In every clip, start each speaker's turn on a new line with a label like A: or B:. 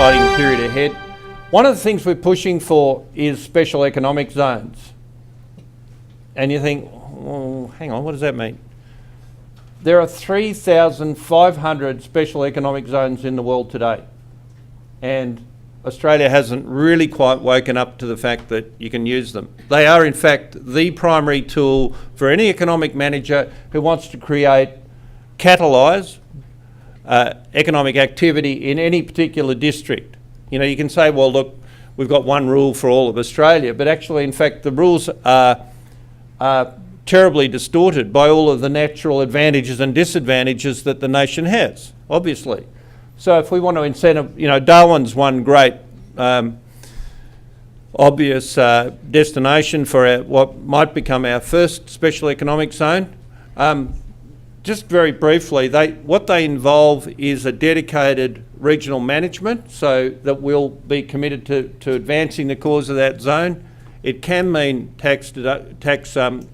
A: exciting period ahead. One of the things we're pushing for is special economic zones. And you think, oh, hang on, what does that mean? There are 3,500 special economic zones in the world today. And Australia hasn't really quite woken up to the fact that you can use them. They are in fact the primary tool for any economic manager who wants to catalyse economic activity in any particular district. You know, you can say, well, look, we've got one rule for all of Australia, but actually, in fact, the rules are terribly distorted by all of the natural advantages and disadvantages that the nation has, obviously. So if we want to incentive, you know, Darwin's one great obvious destination for what might become our first special economic zone. Just very briefly, what they involve is a dedicated regional management, so that we'll be committed to advancing the cause of that zone. It can mean tax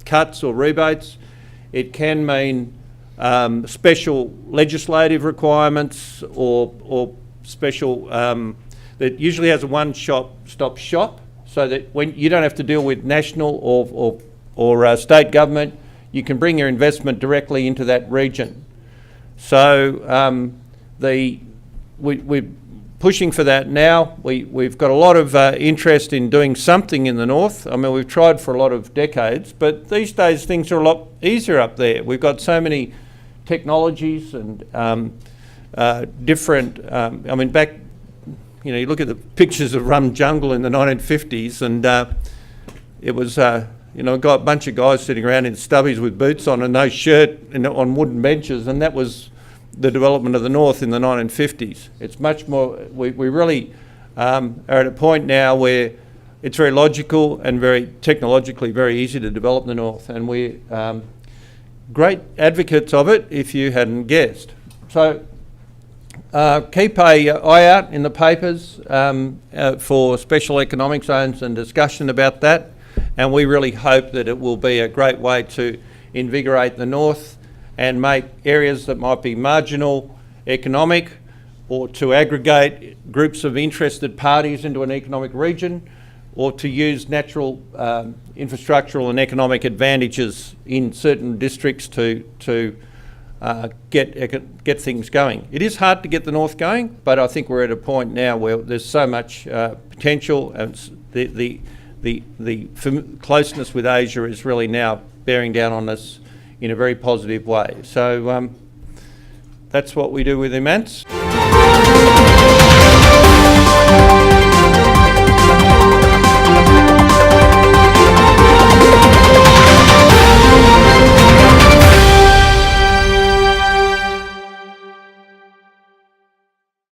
A: cuts or rebates. It can mean special legislative requirements or special, that usually has a one-stop shop, so that when you don't have to deal with national or state government, you can bring your investment directly into that region. So we're pushing for that now. We've got a lot of interest in doing something in the north. I mean, we've tried for a lot of decades, but these days things are a lot easier up there. We've got so many technologies and different, I mean, back, you know, you look at the pictures of Rum Jungle in the 1950s, and it was, you know, got a bunch of guys sitting around in stubbies with boots on and no shirt on wooden benches, and that was the development of the north in the 1950s. It's much more, we really are at a point now where it's very logical and very technologically very easy to develop the north, and we're great advocates of it, if you hadn't guessed. So keep an eye out in the papers for special economic zones and discussion about that, and we really hope that it will be a great way to invigorate the north and make areas that might be marginal economic, or to aggregate groups of interested parties into an economic region, or to use natural infrastructural and economic advantages in certain districts to get things going. It is hard to get the north going, but I think we're at a point now where there's so much potential, and the closeness with Asia is really now bearing down on us in a very positive way. So that's what we do with IMANS.